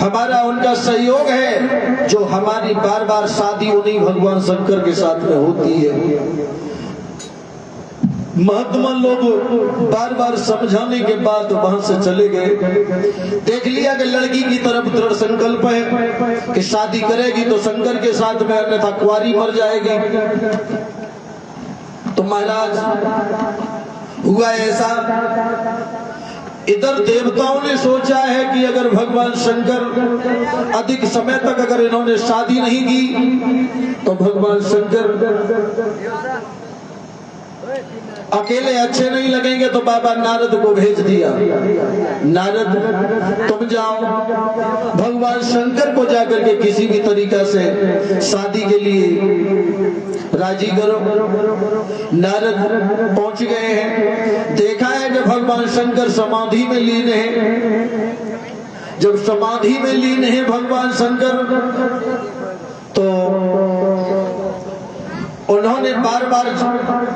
हमारा उनका सहयोग है जो हमारी बार बार शादी उन्हीं भगवान शंकर के साथ में होती है। महात्मा लोग बार बार समझाने के बाद वहां से चले गए। देख लिया कि लड़की की तरफ दृढ़ संकल्प है कि शादी करेगी तो शंकर के साथ में, अन्यथा कुंवारी मर जाएगी। तो महाराज हुआ ऐसा, इधर देवताओं ने सोचा है कि अगर भगवान शंकर अधिक समय तक अगर इन्होंने शादी नहीं की तो भगवान शंकर अकेले अच्छे नहीं लगेंगे, तो बाबा नारद को भेज दिया। नारद तुम जाओ भगवान शंकर को जाकर के किसी भी तरीका से शादी के लिए राजी करो। नारद पहुंच गए हैं, देखा है कि भगवान शंकर समाधि में लीन है। जब समाधि में लीन है भगवान शंकर, तो उन्होंने बार बार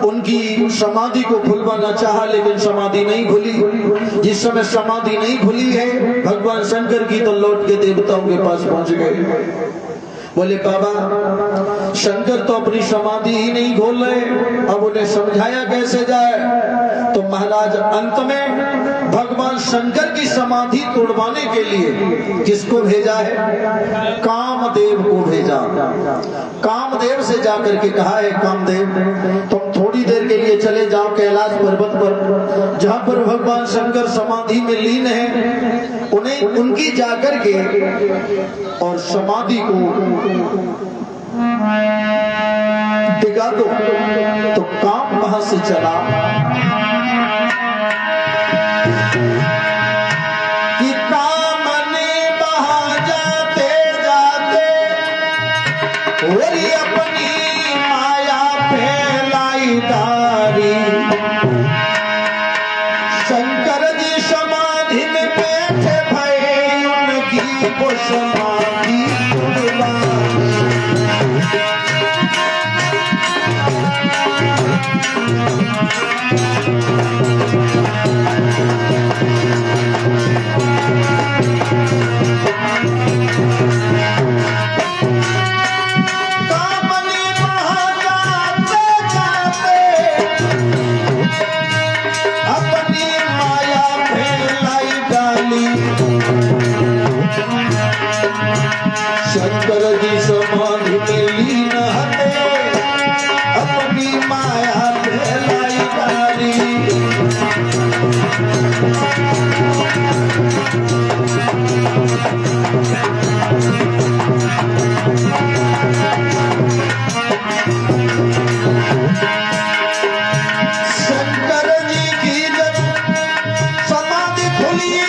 उनकी समाधि को खुलवाना चाहा, लेकिन समाधि नहीं खुली। जिस समय समाधि नहीं खुली है भगवान शंकर की, तो लौट के देवताओं के पास पहुंच गए। बोले बाबा शंकर तो अपनी समाधि ही नहीं खोल रहे, अब उन्हें समझाया कैसे जाए। तो महाराज अंत में भगवान शंकर की समाधि तोड़वाने के लिए किसको भेजा है? कामदेव को भेजा। कामदेव से जाकर के कहा है, कामदेव तुम थोड़ी देर के लिए चले जाओ कैलाश पर्वत पर, जहां पर भगवान शंकर समाधि में लीन है, उन्हें उनकी जाकर के और समाधि को दिखा दो। तो काम वहां से चला कि कामने वहां जाते जाते वही अपनी माया फैलाई डारी। शंकर जी समाधि में बैठे भय उनकी को समाधि शंकर जी समाधि में लीन हटे अपनी माया फैलाई डाली। शंकर जी की जब समाधि खुली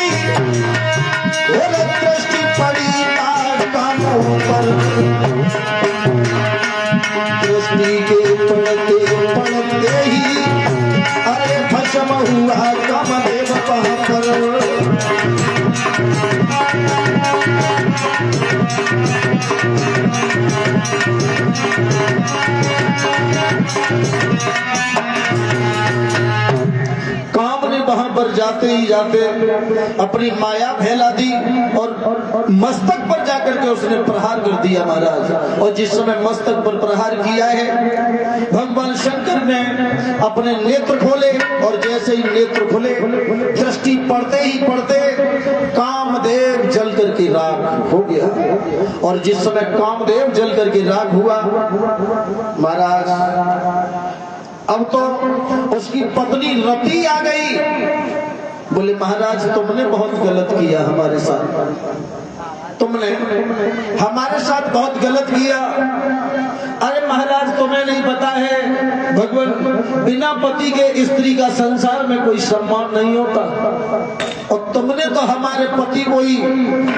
और दृष्टि पड़ी पर, दृष्टि के पड़ते पड़ते ही अरे भस्म हुआ कामदेव वहां पर। काम ने वहां पर जाते ही जाते अपनी माया फैला दी और मस्तक पर जाकर के उसने प्रहार कर दिया महाराज। और जिस समय मस्तक पर प्रहार किया है भगवान शंकर ने अपने नेत्र खोले, और जैसे ही नेत्र खुले दृष्टि पड़ते ही पड़ते कामदेव जल करके राख हो गया। और जिस समय कामदेव जल करके राख हुआ महाराज, अब तो उसकी पत्नी रति आ गई। बोले महाराज तुमने बहुत गलत किया हमारे साथ, तुमने हमारे साथ बहुत गलत किया। अरे महाराज तुम्हें नहीं पता है भगवान बिना पति के स्त्री का संसार में कोई सम्मान नहीं होता, और तुमने तो हमारे पति को ही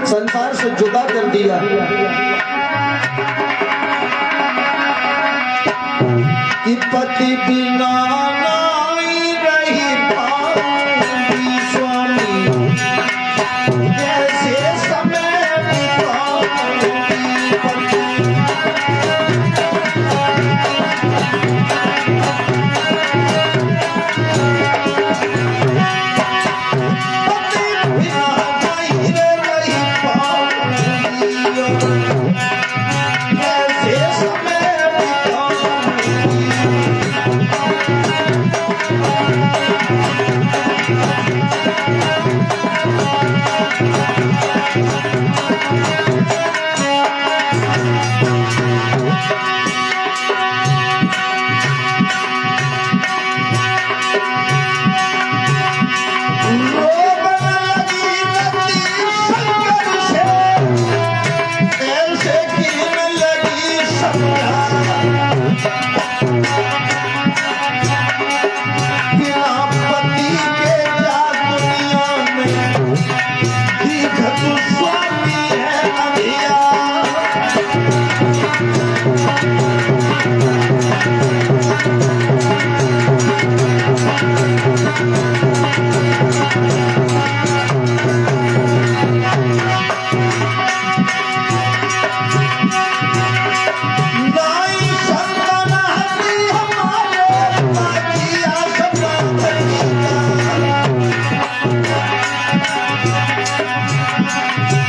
संसार से जुदा कर दिया। कि पति बिना नहीं रही पाऊंगी स्वामी, कैसे समय बिताऊंगी। पति बिना नहीं रही पाऊंगी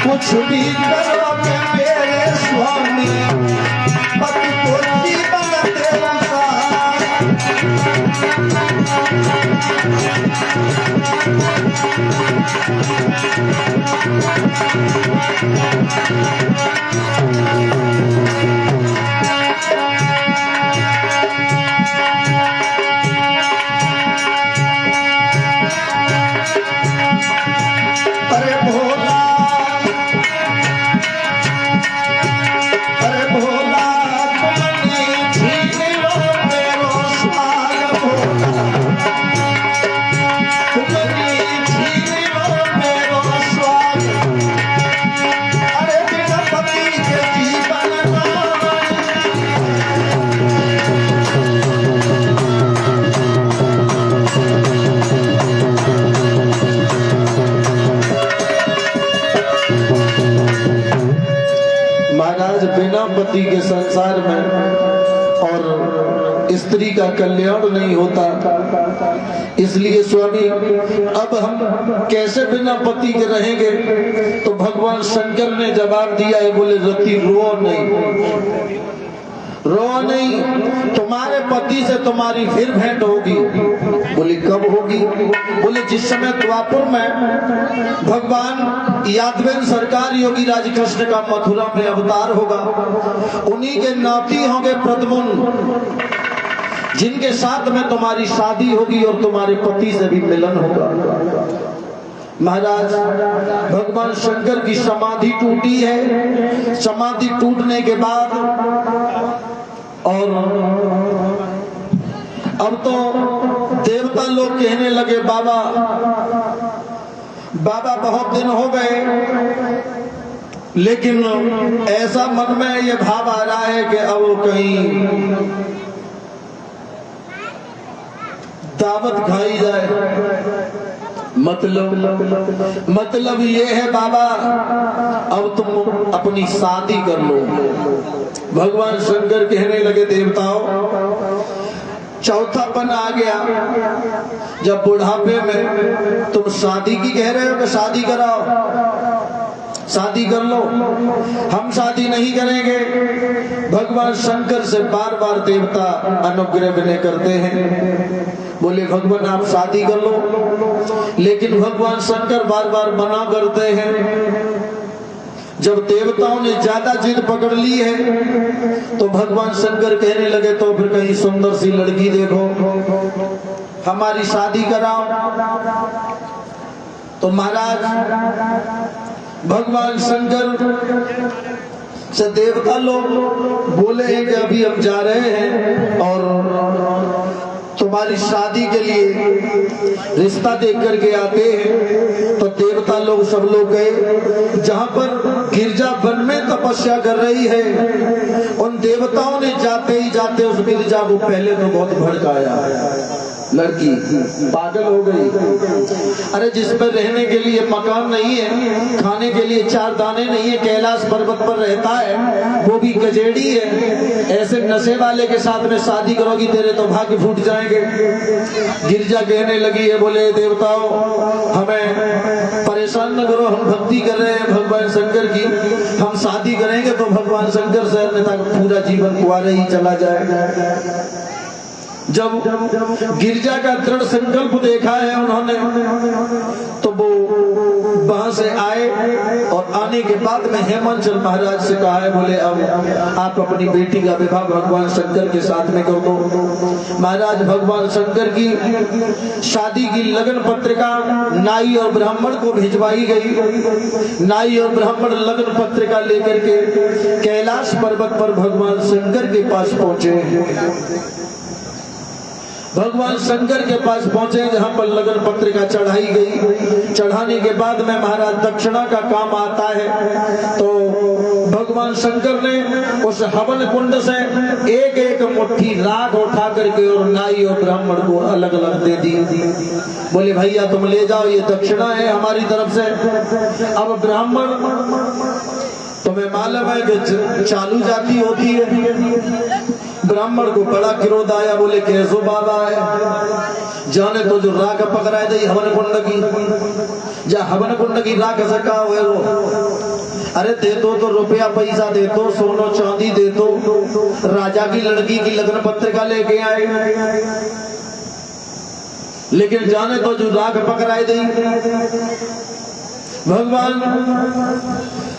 कुछ भी करो के मेरे स्वामी मत को जीवन तेरा बिना पति के संसार में और स्त्री का कल्याण नहीं होता। इसलिए स्वामी अब हम कैसे बिना पति के रहेंगे? तो भगवान शंकर ने जवाब दिया है, बोले रति रो नहीं, रो नहीं, तुम्हारे पति से तुम्हारी फिर भेंट होगी। बोले कब होगी? बोले जिस समय द्वापर में भगवान यादवेन सरकार योगी राज कृष्ण का मथुरा में अवतार होगा, उन्हीं के नाती होंगे प्रद्युम्न, जिनके साथ में तुम्हारी शादी होगी और तुम्हारे पति से भी मिलन होगा। महाराज भगवान शंकर की समाधि टूटी है। समाधि टूटने के बाद और अब तो देवता लोग कहने लगे बाबा बाबा बहुत दिन हो गए, लेकिन ऐसा मन में ये भाव आ रहा है कि अब कहीं दावत खाई जाए। मतलब ये है बाबा अब तुम अपनी शादी कर लो। भगवान शंकर कहने लगे देवताओं, चौथापन आ गया, जब बुढ़ापे में तुम शादी की कह रहे हो कि शादी कराओ, शादी कर लो, हम शादी नहीं करेंगे। भगवान शंकर से बार बार देवता अनुग्रह विनय करते हैं, बोले भगवान आप शादी कर लो, लेकिन भगवान शंकर बार बार मना करते हैं। जब देवताओं ने ज्यादा जिद पकड़ ली है तो भगवान शंकर कहने लगे तो फिर कहीं सुंदर सी लड़की देखो, हमारी शादी कराओ। तो महाराज भगवान शंकर से देवता लोग बोले हैं कि अभी हम जा रहे हैं और तुम्हारी शादी के लिए रिश्ता देख करके आते हैं। तो देवता लोग सब लोग गए, जहां पर गिरजा वन में तपस्या कर रही है, उन देवताओं ने जाते ही जाते उस गिरजा को पहले तो बहुत भड़काया। लड़की पागल हो गई। अरे जिस पर रहने के लिए मकान नहीं है, खाने के लिए चार दाने नहीं है, कैलाश पर्वत पर रहता है, वो भी गजेड़ी है, ऐसे नशे वाले के साथ में शादी करोगी तेरे तो भाग्य फूट जाएंगे। गिरजा कहने लगी है, बोले देवताओं हमें परेशान न करो, हम भक्ति कर रहे हैं भगवान शंकर की, हम शादी करेंगे तो भगवान शंकर से अन्यथा पूरा जीवन कुंवारे ही चला जाएगा। जब गिरजा का दृढ़ संकल्प देखा है उन्होंने, तो वो वहां से आए और आने के बाद में हेमंचल महाराज से कहा है, बोले अब आप अपनी बेटी का विवाह भगवान शंकर के साथ में कर दो। महाराज भगवान शंकर की शादी की लगन पत्रिका नाई और ब्राह्मण को भिजवाई गई। नाई और ब्राह्मण लगन पत्रिका लेकर के कैलाश पर्वत पर भगवान शंकर के पास पहुंचे। भगवान शंकर के पास पहुंचे, जहां पर लगन पत्रिका चढ़ाई गई। चढ़ाने के बाद में महाराज दक्षिणा का काम आता है, तो भगवान शंकर ने उस हवन कुंड से एक एक मुट्ठी राख उठा करके और नाई और ब्राह्मण को अलग अलग दे दी। बोले भैया तुम ले जाओ, ये दक्षिणा है हमारी तरफ से। अब ब्राह्मण, तुम्हें मालूम है कि चालू जाति होती है, ब्राह्मण को बड़ा क्रोध आया, बोले कैसो बाबा है, जाने तो जो राख पकड़ा दे हवन कुंड की, जा हवन कुंड की राख सका हुए अरे दे दो तो रुपया पैसा दे दो, सोनो चांदी दे दो, राजा की लड़की की लगन पत्रिका लेके आए, लेकिन जाने तो जो राख पकड़ाई दी। भगवान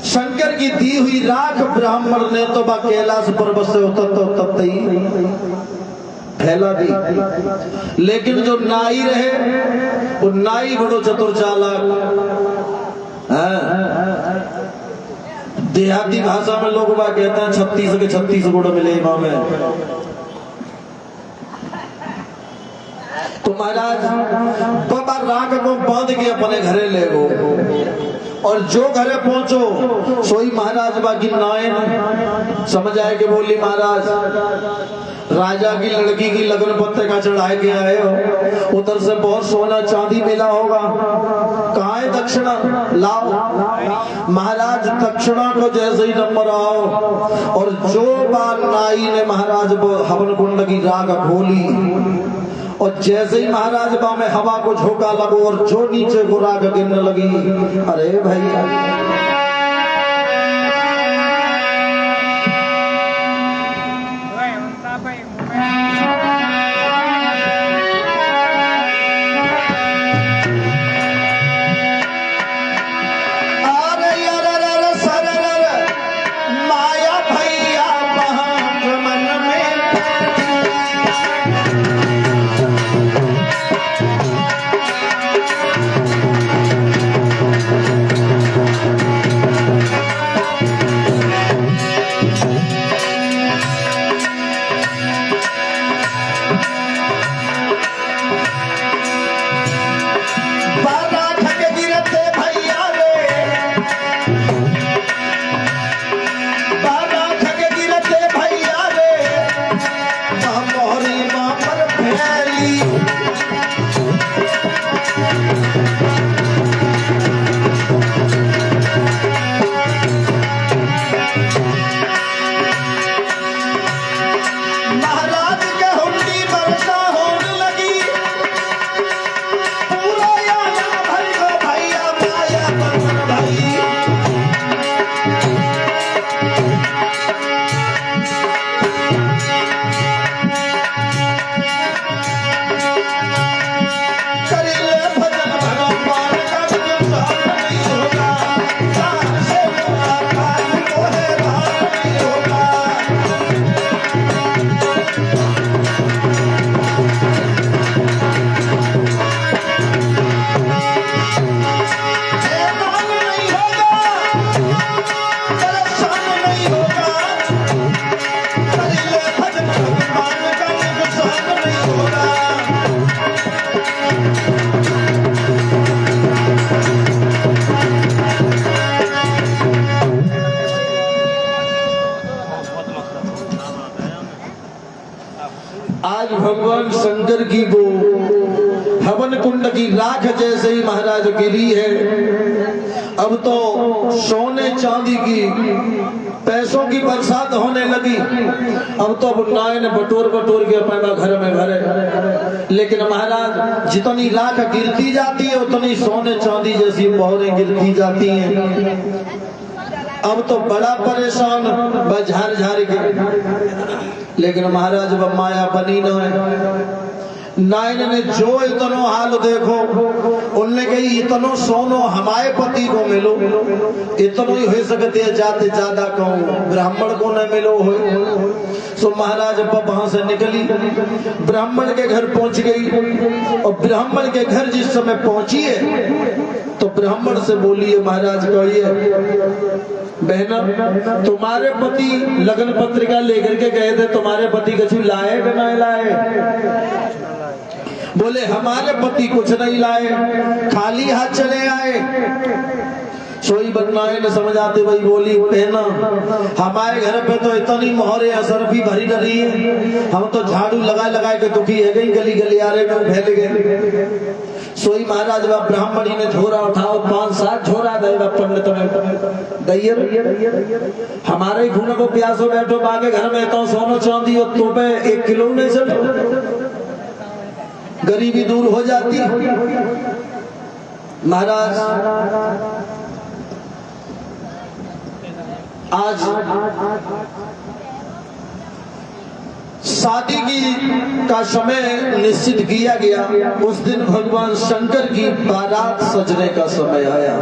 शंकर की दी हुई राख ब्राह्मण ने तो बा कैलाश पर्वत से उतरते ही फैला दी। लेकिन जो नाई रहे वो नाई बड़ो चतुर चालाक, देहाती भाषा में लोग बा कहते हैं 36 के 36 गुण मिले इमाम में। तो महाराज बाबा राख को बांध के अपने घरे ले गो, और जो घरे पहुंचो सोई महाराज बाकी नायन समझ आए कि बोली महाराज राजा की लड़की की लगन पत्रिका चढ़ाए के आए हो, उधर से बहुत सोना चांदी मिला होगा, कहाँ है दक्षिणा लाओ। महाराज दक्षिणा को जैसे ही नंबर आओ, और जो बार नाई ने महाराज हवन कुंड की राख खोली, और जैसे ही महाराज बा में हवा को झोंका लगो और जो नीचे को राख गिरने लगी, अरे भैया भगवान शंकर की वो हवन कुंड की राख जैसे ही महाराज गिरी है, अब तो सोने चांदी की पैसों की बरसात होने लगी। अब तो अब नायन बटोर बटोर के अपना घर में भरे, लेकिन महाराज जितनी राख गिरती जाती है उतनी सोने चांदी जैसी मोहरें गिरती जाती हैं। अब तो बड़ा परेशान झार झार के, लेकिन महाराज व माया बनी न है। नायन ने जो इतनो हाल देखो, उनने कही इतनो सोनो हमारे पति को मिलो, इतनो ही हो सकते है जाते ज्यादा कहूँ ब्राह्मण को न मिलो हो। तो महाराज वहां से निकली, ब्राह्मण के घर पहुंच गई, और ब्राह्मण के घर जिस समय पहुंची है तो ब्राह्मण से बोली है महाराज कहिए बहना, तुम्हारे पति लगन पत्रिका लेकर के गए थे, तुम्हारे पति कुछ लाए कि नहीं लाए? बोले हमारे पति कुछ नहीं लाए, खाली हाथ चले आए। सोई बननाए न समझ आते भाई बोली बहना, हमारे घर पे तो इतनी मोहरे असर भी भरी रही है, हम तो झाड़ू लगा लगा के दुखी है गई, गली गलियारे में फैल गए। सोई महाराज व ब्राह्मणी ने झोरा उठाओ, 5-7 झोरा देगा पंडित में दैयर, हमारे ही खून को प्यासो बैठो बागे घर में तो सोनो चांदी हो तो पे 1 किलो नहीं चलो, गरीबी दूर हो जाती। महाराज आज शादी की का समय निश्चित किया गया। उस दिन भगवान शंकर की बारात सजने का समय आया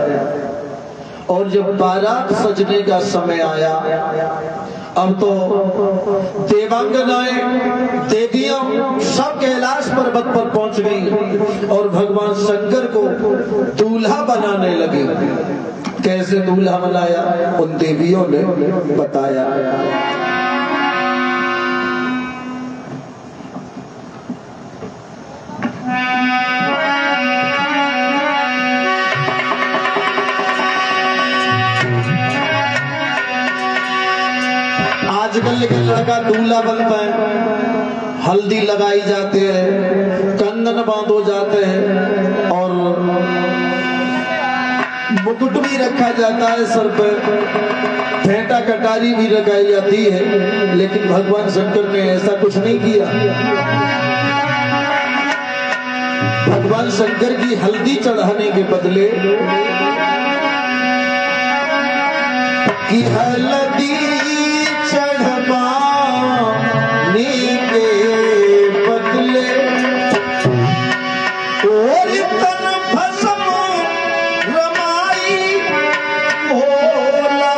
और जब बारात सजने का समय आया, अब तो देवांगनाएं देवियां सब कैलाश पर्वत पर पहुंच गई और भगवान शंकर को दूल्हा बनाने लगे। कैसे दूल्हा बनाया उन देवियों ने बताया। आजकल लेकिन लड़का दूल्हा बनता है, हल्दी लगाई जाते हैं, कंगन बांधो जाते हैं और मुकुट भी रखा जाता है सर पे, फेंटा कटारी भी लगाई जाती है। लेकिन भगवान शंकर ने ऐसा कुछ नहीं किया। भगवान शंकर की हल्दी चढ़ाने के बदले कि हल्दी चढ़वाने के बदले और तन भस्म रमाई भोला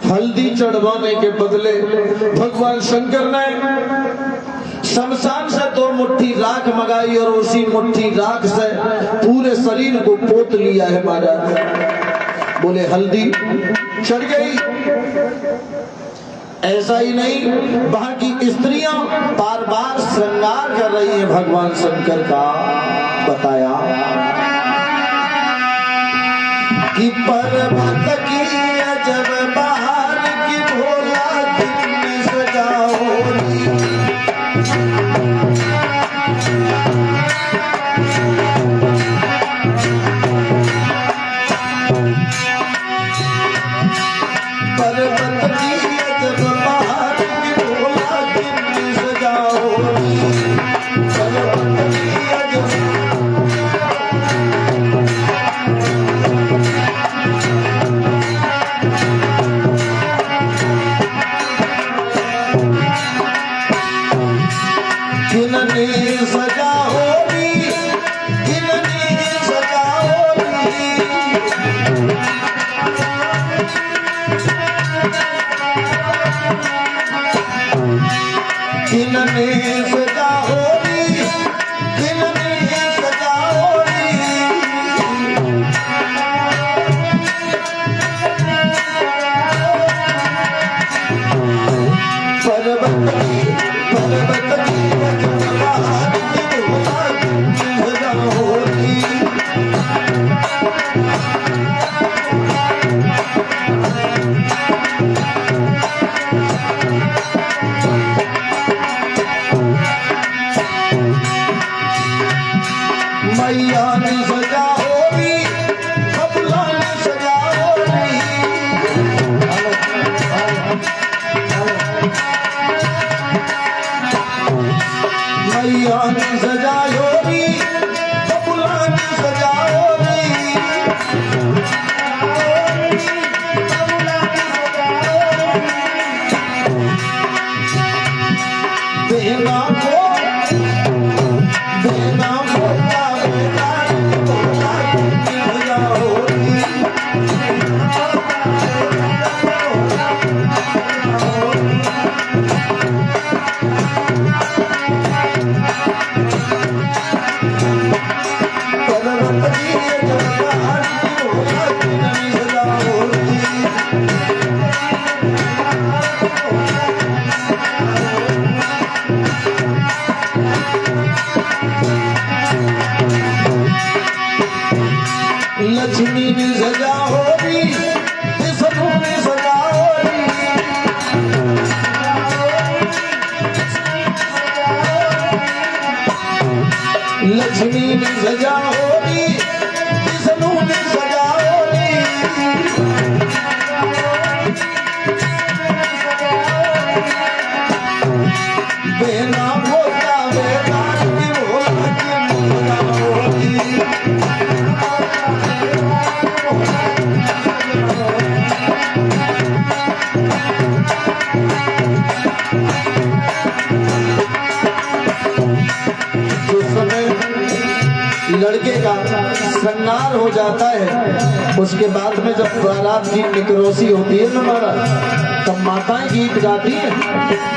हल्दी चढ़वाने के बदले भगवान शंकर ने शमशान से 2 मुट्ठी राख मंगाई और उसी मुट्ठी राख से पूरे शरीर को पोत लिया है महाराज। बोले हल्दी चढ़ गई। ऐसा ही नहीं, वहां की स्त्रियां बार बार श्रृंगार कर रही हैं भगवान शंकर का। बताया कि पर्वत की अजब बहार की भोला दिन सजाओ पर्वत की अजब बहार की भोला दिन सजाओ पर्वत की अजब मैया ने सजा होगी बबुला ने सजा होगी मैया ने सजा होगी बबुला ने सजा होगी देना को देना बोला बेटा बोला सजा होगी लक्ष्मी ने सजा होगी विष्णु ने सजा होगी लक्ष्मी ने सजा होगी विष्णु ने सजा होगी बेना बोला बेटा की बोला की बोला होगी लड़के का सन्नार हो जाता है उसके बाद में जब बारात की निकरोसी होती है ना महाराज तब माताएं गीत गाती है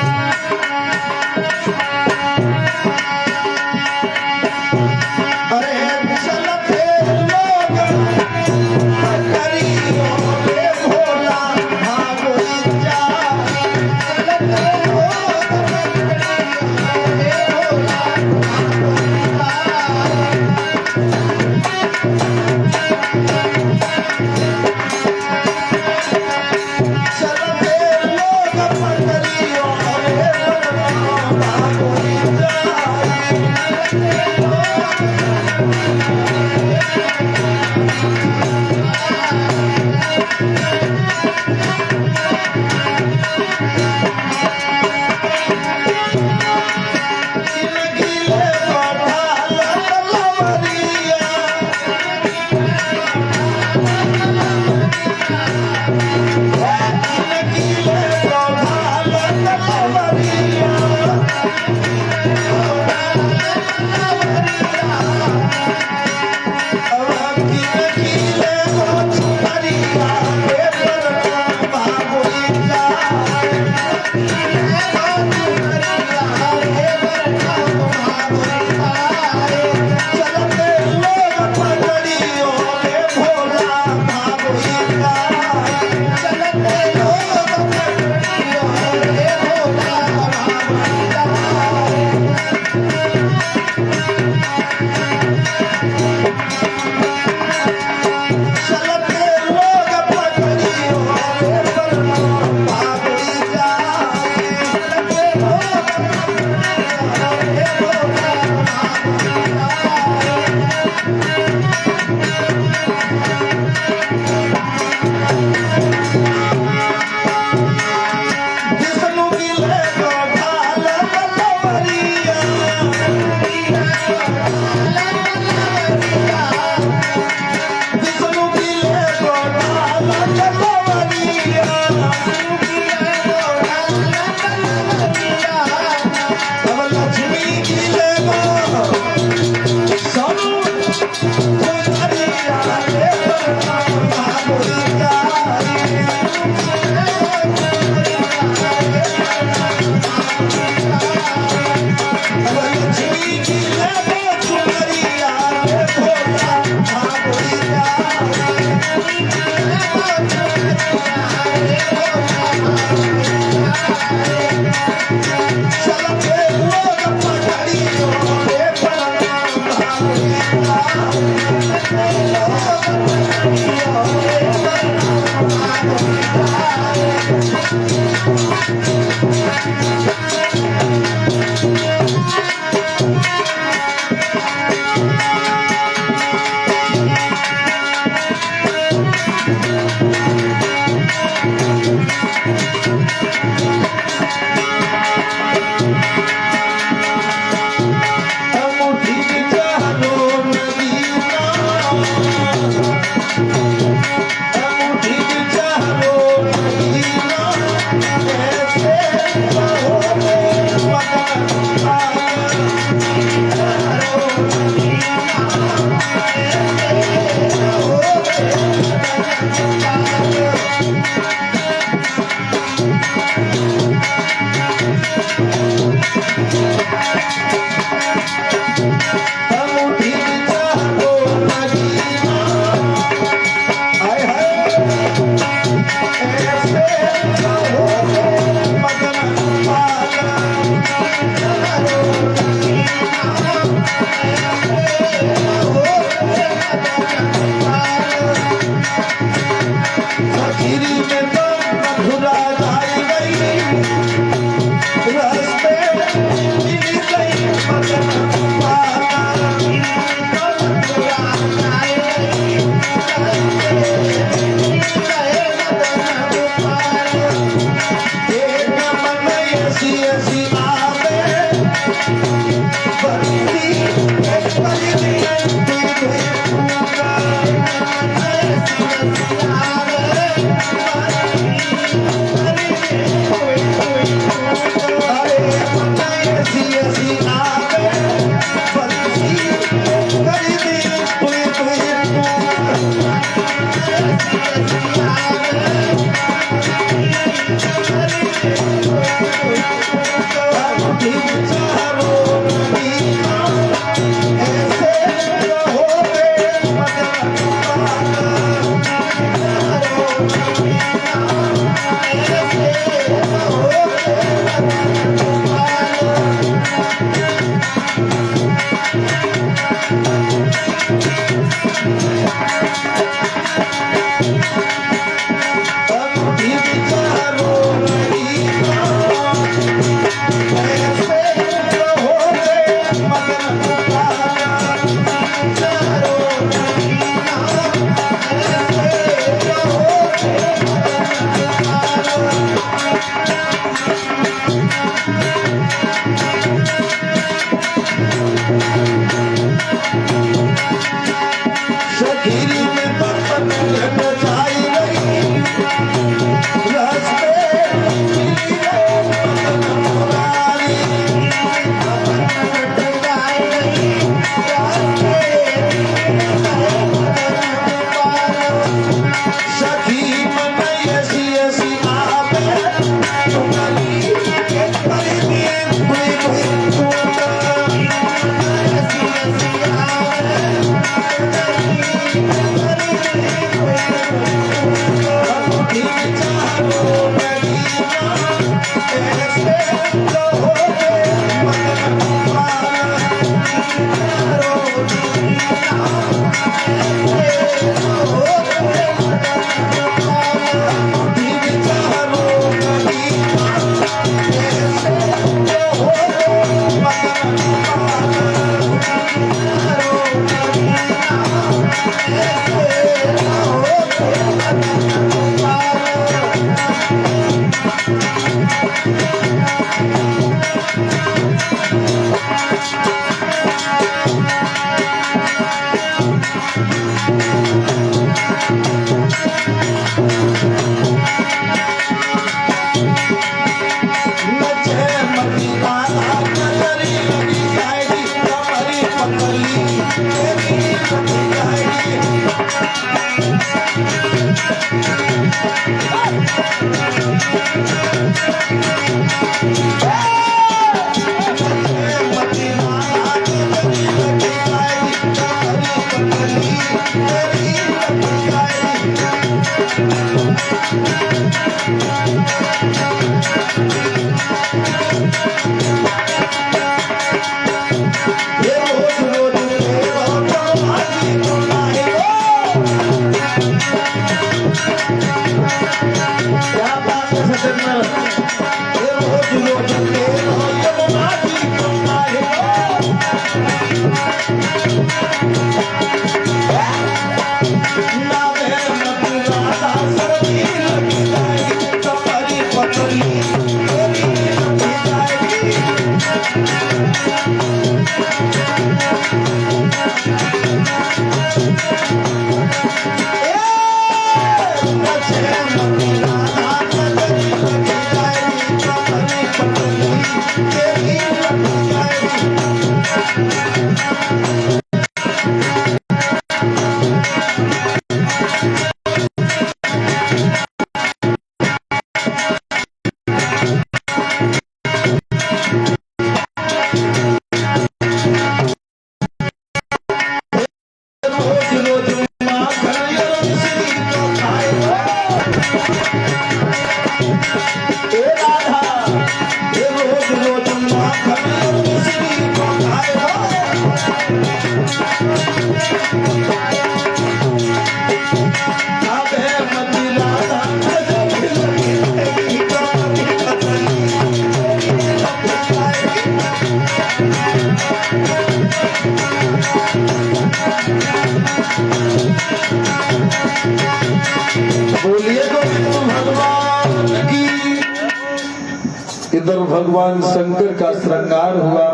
इधर भगवान शंकर का श्रृंगार हुआ।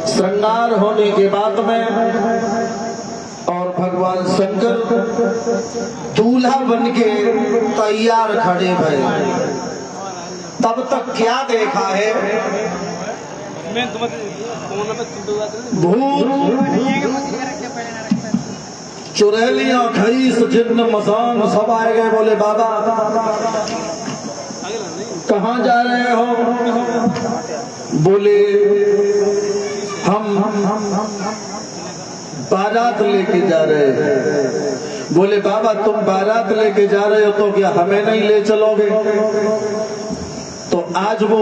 श्रृंगार होने के बाद में और भगवान शंकर दूल्हा बन के तैयार खड़े भये। तब तक क्या देखा है, भूत चुड़ैलियां खरीस जिन्न मसान सब आए गए। बोले बाबा कहाँ जा रहे हो? बोले हम बारात लेके जा रहे हैं। बोले बाबा तुम बारात लेके जा रहे हो तो क्या हमें नहीं ले चलोगे? तो आज वो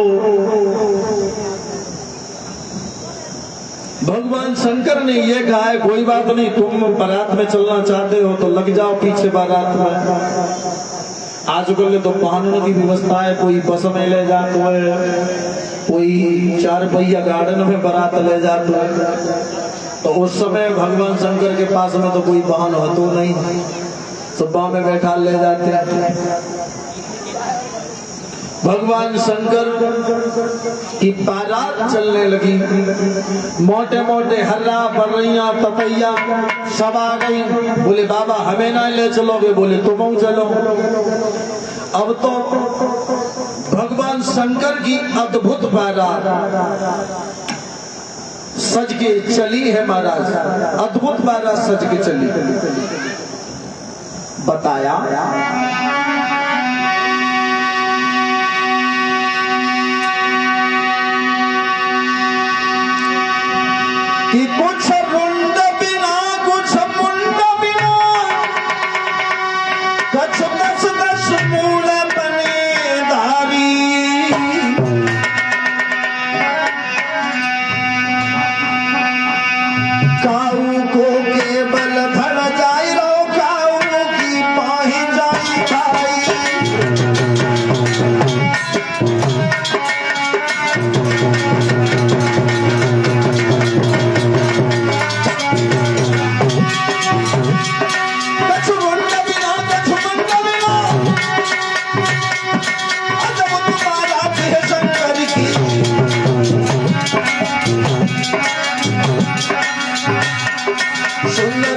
भगवान शंकर ने ये कहा है कोई बात नहीं, तुम बारात में चलना चाहते हो तो लग जाओ पीछे बारात में। आजकल तो वाहनों की व्यवस्था है, कोई बस में ले जाते है, कोई 4 पहिया गार्डन में बारात ले जाते है। तो उस समय भगवान शंकर के पास में तो कोई वाहन हो तो नहीं, सुबह में बैठा ले जाते हैं। भगवान शंकर की बारात चलने लगी। मोटे मोटे हर्रा बर्रियां पतैया सब आ गई। बोले बाबा हमें ना ले चलोगे? बोले तुम चलो। अब तो भगवान शंकर की अद्भुत बारात सज के चली है महाराज। अद्भुत बारात सज के चली। बताया कि कुछ रुंड बिना कुछ मुंड बिना कछ दस दस मूल बने धारी।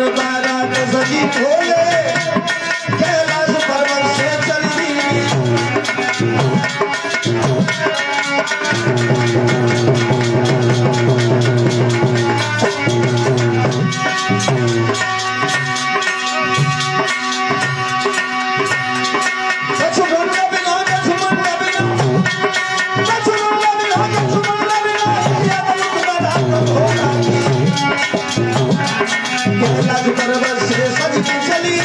पर बारात सजी भोले कैलाश पर्वत से चली। कैलाश पर्वत से सज के चली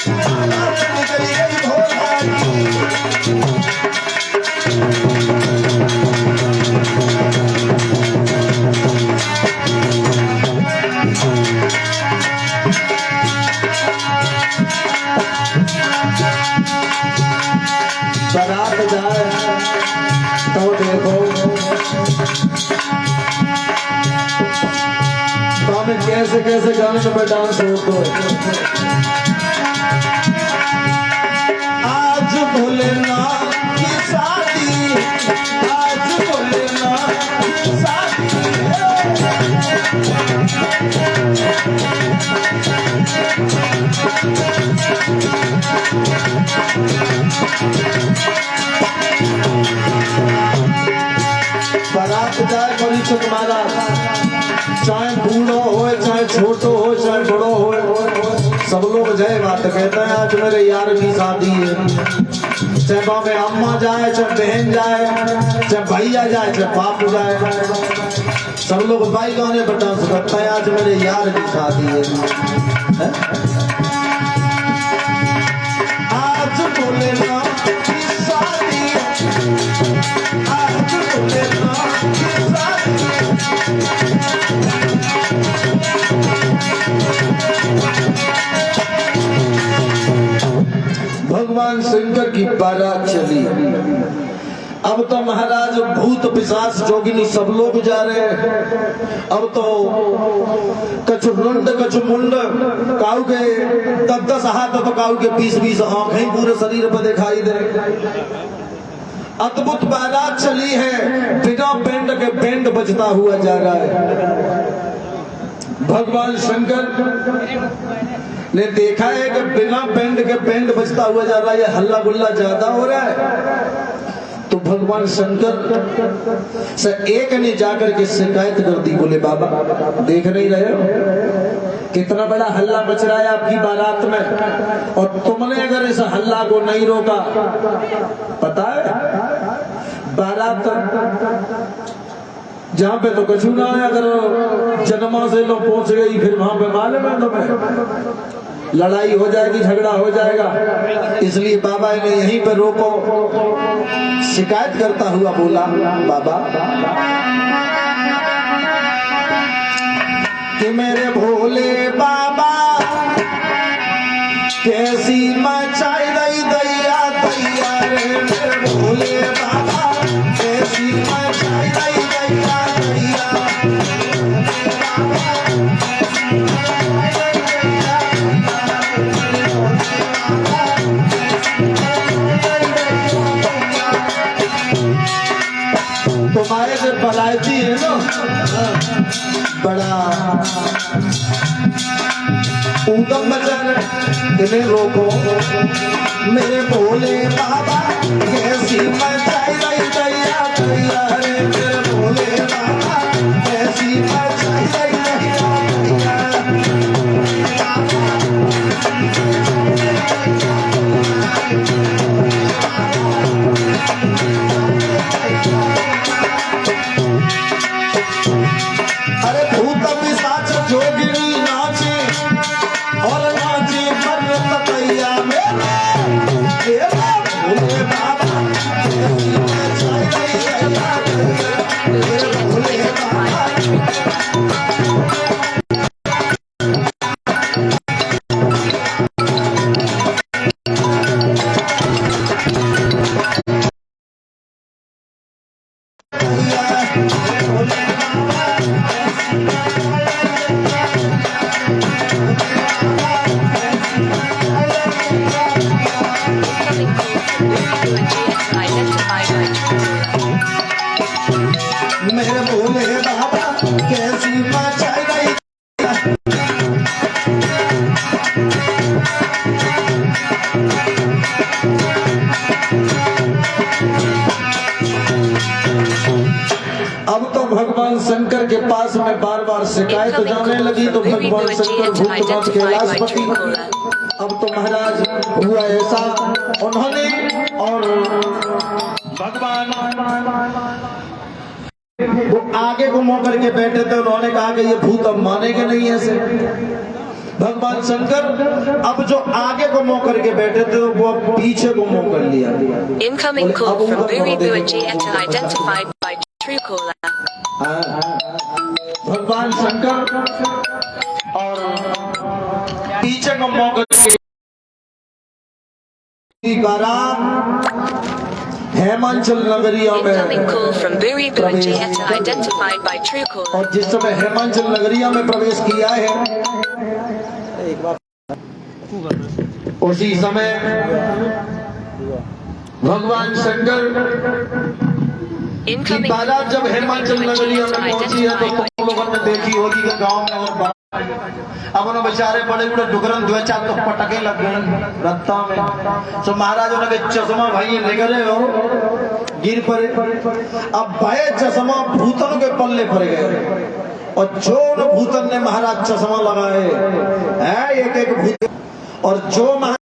बारात निकली गई भोला की। बारात जाए तो देखो तो हमें कैसे कैसे गाने में डांस होता है। आज भोलेनाथ की शादी, आज भोलेनाथ की शादी। बारात जाए परीक्षक महाराज, चाहे बूढ़ो हो चाहे छोटो हो चाहे बड़ो हो, सब लोग जय बात कहते हैं। आज मेरे यार की शादी है, चाहे गाँव में अम्मा जाए चाहे बहन जाए चाहे भैया जाए चाहे बाप जाए, सब लोग भाई गाने पर डांस करते हैं। आज मेरे यार की शादी है। आज भोलेनाथ की शादी, आज भोलेनाथ की शादी। भगवान शंकर की बारात चली। अब तो महाराज भूत पिशाच जोगिनी सब लोग जा रहे हैं। अब तो कछु रुंड कछु मुंड, काऊ के 10-10 हाथ तो काऊ के 20-20 आंखें पूरे शरीर पर दिखाई दे। अद्भुत बारात चली है, बिना बैंड के बैंड बजता हुआ जा रहा है। भगवान शंकर ने देखा है कि बिना बैंड के बैंड बजता हुआ जा रहा है, ये हल्ला गुल्ला ज्यादा हो रहा है। तो भगवान शंकर से एक ने जाकर के शिकायत कर दी, बोले बाबा देख नहीं रहे हो कितना बड़ा हल्ला मच रहा है आपकी बारात में, और तुमने अगर इस हल्ला को नहीं रोका, पता है बारात जहाँ पे तो कछु ना है, अगर जन्मा से लोग पहुंच गई फिर वहां पे मालूम है तुम्हें लड़ाई हो जाएगी, झगड़ा हो जाएगा। इसलिए बाबा ने यहीं पर रोको। शिकायत करता हुआ बोला, बाबा कि मेरे भोले बाबा कैसी मचाई दई दैया दैया रे, मेरे भोले बाबा कैसी मचाई दई दैया दैया। तुम्हारे से बलायती है ना, बड़ा ऊधम मचा रहे, इन्हें रोको। मेरे भोले बाबा कैसी मचाई रही दैया दैया रे, मेरे भोले बाबा कैसी मचाई रही दैया दैया। अरे भूत पिशाच जोगिनी नाचे और नाचे पर्वतैया में, भोले बाबा कैसी मचाई रही दैया दैया। पास में बार बार शिकायत जाने लगी तो भगवान शंकर भूतनाथ कैलाशपति अब तो महाराज हुआ ऐसा उन्होंने और भगवान वो आगे को मुंह करके बैठे थे उन्होंने कहा कि ये भूत अब मानेंगे नहीं ऐसे। भगवान शंकर अब जो आगे को मुंह करके बैठे थे वो पीछे को मुंह कर लिया। Incoming call from Buri Buaji identified by Truecaller. भगवान शंकर और पीछे को मुंह करके हेमांचल नगरिया में Incoming call from Buri Buaji identified by Truecaller. और जिस समय हेमांचल नगरिया में प्रवेश किया है उसी समय भगवान शंकर की बारात जब हेमांचल नगरिया में पहुंची है तो तुम लोगों ने देखी होगी कि गांव में और अब उन्होंने बेचारे बड़े बड़े डुगरन दो चार तो पटके लग गए रत्ता में। तो महाराज उन्होंने चश्मा भाई निकले हो गिर पड़े। अब भाई चश्मा भूतन के पल्ले पड़ गए और जो भूतन ने महाराज चश्मा लगाए है एक एक भूत और जो